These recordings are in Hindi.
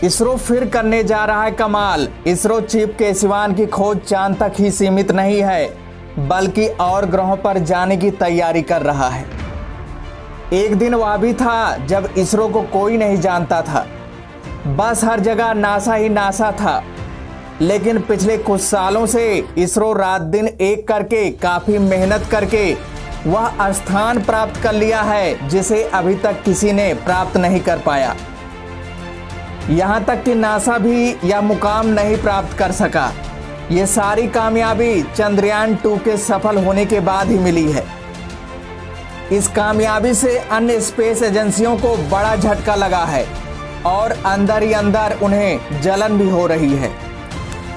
इसरो फिर करने जा रहा है कमाल। इसरो चीफ के सिवान की खोज चांद तक ही सीमित नहीं है, बल्कि और ग्रहों पर जाने की तैयारी कर रहा है। एक दिन वह भी था जब इसरो को कोई नहीं जानता था, बस हर जगह नासा ही नासा था। लेकिन पिछले कुछ सालों से इसरो रात दिन एक करके काफी मेहनत करके वह स्थान प्राप्त कर लिया है जिसे अभी तक किसी ने प्राप्त नहीं कर पाया। यहां तक कि नासा भी यह मुकाम नहीं प्राप्त कर सका। ये सारी कामयाबी चंद्रयान 2 के सफल होने के बाद ही मिली है। इस कामयाबी से अन्य स्पेस एजेंसियों को बड़ा झटका लगा है और अंदर ही अंदर उन्हें जलन भी हो रही है।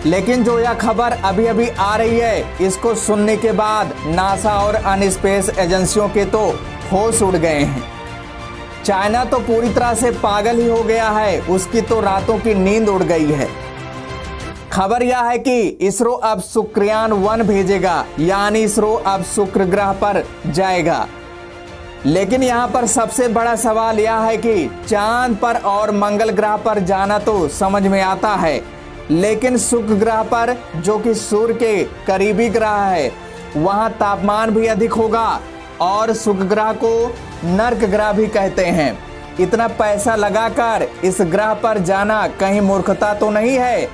लेकिन जो यह खबर अभी अभी आ रही है, इसको सुनने के बाद नासा और अन्य स्पेस एजेंसियों के तो होश उड़ गए हैं। चाइना तो पूरी तरह से पागल ही हो गया है, उसकी तो रातों की नींद उड़ गई है। खबर यह है कि इसरो अब शुक्रयान 1 भेजेगा, यानी इसरो अब शुक्र ग्रह पर जाएगा। लेकिन यहाँ पर सबसे बड़ा सवाल यह है कि चांद पर और मंगल ग्रह पर जाना तो समझ में आता है, लेकिन शुक्र ग्रह पर, जो कि सूर्य के करीबी ग्रह है, वहाँ तापमान भी अधिक होगा और शुक्र ग्रह को नर्क ग्रह भी कहते हैं। इतना पैसा लगाकर इस ग्रह पर जाना कहीं मूर्खता तो नहीं है।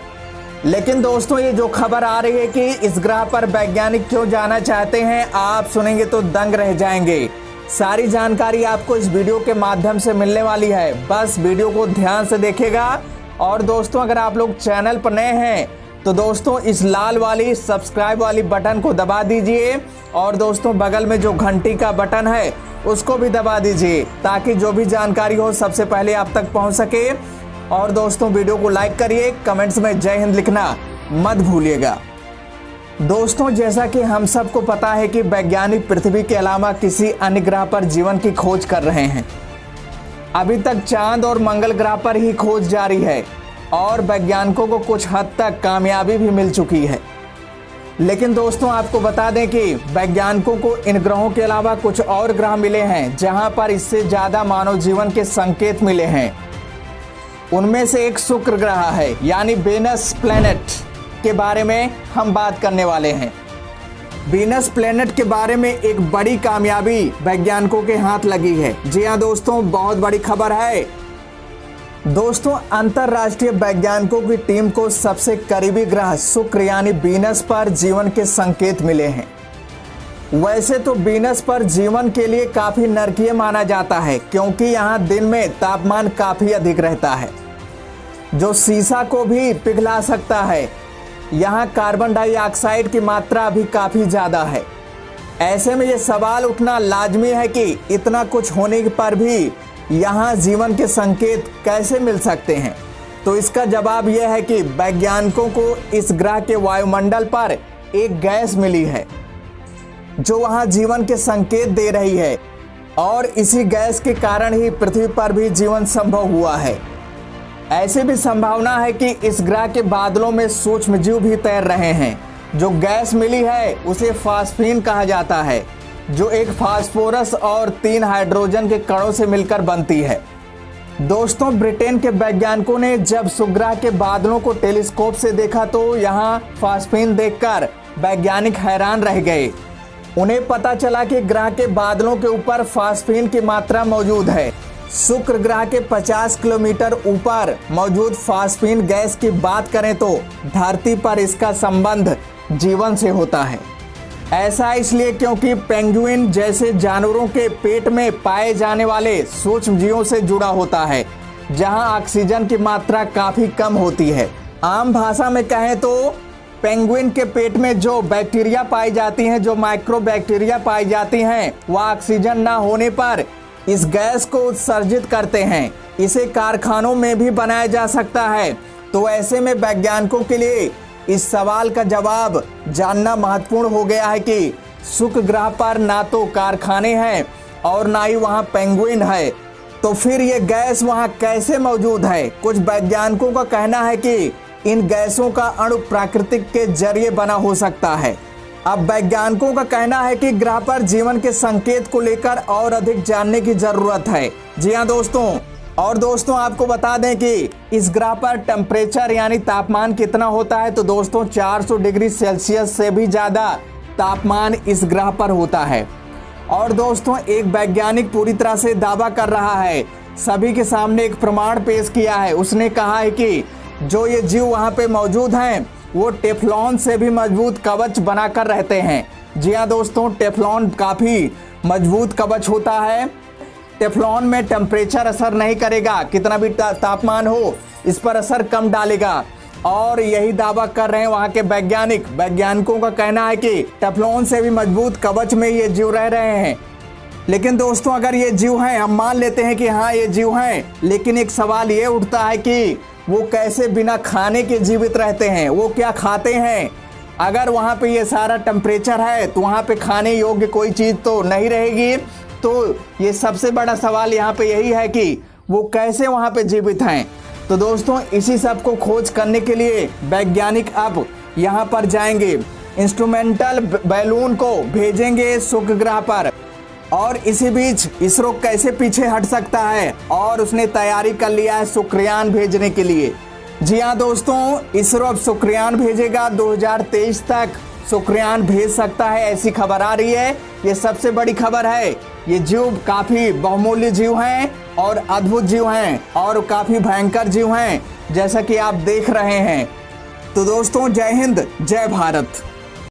लेकिन दोस्तों, ये जो खबर आ रही है कि इस ग्रह पर वैज्ञानिक क्यों जाना चाहते हैं, आप सुनेंगे तो दंग रह जाएंगे। सारी जानकारी आपको इस वीडियो के माध्यम से मिलने वाली है, बस वीडियो को ध्यान से देखिएगा। और दोस्तों, अगर आप लोग चैनल पर नए हैं तो दोस्तों इस लाल वाली सब्सक्राइब वाली बटन को दबा दीजिए और दोस्तों बगल में जो घंटी का बटन है उसको भी दबा दीजिए, ताकि जो भी जानकारी हो सबसे पहले आप तक पहुंच सके। और दोस्तों वीडियो को लाइक करिए, कमेंट्स में जय हिंद लिखना मत भूलिएगा। दोस्तों, जैसा कि हम सबको पता है कि वैज्ञानिक पृथ्वी के अलावा किसी अन्य ग्रह पर जीवन की खोज कर रहे हैं। अभी तक चांद और मंगल ग्रह पर ही खोज जारी है और वैज्ञानिकों को कुछ हद तक कामयाबी भी मिल चुकी है। लेकिन दोस्तों, आपको बता दें कि वैज्ञानिकों को इन ग्रहों के अलावा कुछ और ग्रह मिले हैं जहां पर इससे ज़्यादा मानव जीवन के संकेत मिले हैं। उनमें से एक शुक्र ग्रह है, यानी वेनस प्लैनेट के बारे में हम बात करने वाले हैं। वीनस प्लेनेट के बारे में एक बड़ी कामयाबी वैज्ञानिकों के हाथ लगी है। जी हाँ दोस्तों, बहुत बड़ी खबर है। दोस्तों, अंतरराष्ट्रीय वैज्ञानिकों की टीम को सबसे करीबी ग्रह शुक्र यानी वीनस पर जीवन के संकेत मिले हैं। वैसे तो वीनस पर जीवन के लिए काफी नरकीय माना जाता है, क्योंकि यहाँ दिन में तापमान काफी अधिक रहता है जो शीशा को भी पिघला सकता है। यहाँ कार्बन डाइऑक्साइड की मात्रा भी काफ़ी ज़्यादा है। ऐसे में ये सवाल उठना लाजमी है कि इतना कुछ होने पर भी यहाँ जीवन के संकेत कैसे मिल सकते हैं। तो इसका जवाब यह है कि वैज्ञानिकों को इस ग्रह के वायुमंडल पर एक गैस मिली है जो वहाँ जीवन के संकेत दे रही है, और इसी गैस के कारण ही पृथ्वी पर भी जीवन संभव हुआ है। ऐसे भी संभावना है कि इस ग्रह के बादलों में सूक्ष्म जीव भी तैर रहे हैं। जो गैस मिली है उसे फास्फीन कहा जाता है, जो एक फास्फोरस और 3 हाइड्रोजन के कणों से मिलकर बनती है। दोस्तों, ब्रिटेन के वैज्ञानिकों ने जब शुक्र ग्रह के बादलों को टेलीस्कोप से देखा तो यहाँ फास्फीन देखकर वैज्ञानिक हैरान रह गए। उन्हें पता चला कि ग्रह के बादलों के ऊपर फास्फीन की मात्रा मौजूद है। शुक्र ग्रह के 50 किलोमीटर ऊपर मौजूद फास्फीन गैस की बात करें तो धरती पर इसका संबंध जीवन से होता है। ऐसा इसलिए क्योंकि पेंगुइन जैसे जानवरों के पेट में पाए जाने वाले सूक्ष्म जीवों से जुड़ा होता है, जहां ऑक्सीजन की मात्रा काफी कम होती है। आम भाषा में कहें तो पेंगुइन के पेट में जो बैक्टीरिया पाई जाती हैं, जो माइक्रो बैक्टीरिया पाई जाती हैं, वह ऑक्सीजन न होने पर इस गैस को उत्सर्जित करते हैं। इसे कारखानों में भी बनाया जा सकता है। तो ऐसे में वैज्ञानिकों के लिए इस सवाल का जवाब जानना महत्वपूर्ण हो गया है कि शुक्र ग्रह पर ना तो कारखाने हैं और ना ही वहाँ पेंगुइन है, तो फिर ये गैस वहाँ कैसे मौजूद है। कुछ वैज्ञानिकों का कहना है कि इन गैसों का अणु प्राकृतिक के जरिए बना हो सकता है। अब वैज्ञानिकों का कहना है कि ग्रह पर जीवन के संकेत को लेकर और अधिक जानने की जरूरत है। जी हाँ दोस्तों, और दोस्तों आपको बता दें कि इस ग्रह पर टेम्परेचर यानी तापमान कितना होता है, तो दोस्तों 400 डिग्री सेल्सियस से भी ज़्यादा तापमान इस ग्रह पर होता है। और दोस्तों एक वैज्ञानिक पूरी तरह से दावा कर रहा है, सभी के सामने एक प्रमाण पेश किया है। उसने कहा है कि जो ये जीव वहाँ पे मौजूद हैं वो टेफ्लॉन से भी मजबूत कवच बनाकर रहते हैं। जी हाँ दोस्तों, टेफ्लॉन काफ़ी मजबूत कवच होता है। टेफ्लॉन में टेम्परेचर असर नहीं करेगा, कितना भी तापमान हो इस पर असर कम डालेगा। और यही दावा कर रहे हैं वहाँ के वैज्ञानिकों का कहना है कि टेफ्लॉन से भी मजबूत कवच में ये जीव रह रहे हैं। लेकिन दोस्तों अगर ये जीव हैं, हम मान लेते हैं कि हाँ ये जीव हैं, लेकिन एक सवाल ये उठता है कि वो कैसे बिना खाने के जीवित रहते हैं, वो क्या खाते हैं। अगर वहाँ पे ये सारा टेम्परेचर है तो वहाँ पे खाने योग्य कोई चीज़ तो नहीं रहेगी। तो ये सबसे बड़ा सवाल यहाँ पे यही है कि वो कैसे वहाँ पे जीवित हैं। तो दोस्तों इसी सब को खोज करने के लिए वैज्ञानिक अब यहाँ पर जाएंगे, इंस्ट्रूमेंटल बैलून को भेजेंगे शुक्र ग्रह पर। और इसी बीच इसरो कैसे पीछे हट सकता है, और उसने तैयारी कर लिया है शुक्रयान भेजने के लिए। जी हाँ दोस्तों, इसरो अब शुक्रयान भेजेगा, 2023 तक शुक्रयान भेज सकता है, ऐसी खबर आ रही है। ये सबसे बड़ी खबर है। ये जीव काफ़ी बहुमूल्य जीव हैं और अद्भुत जीव हैं और काफ़ी भयंकर जीव हैं, जैसा कि आप देख रहे हैं। तो दोस्तों जय हिंद, जय भारत।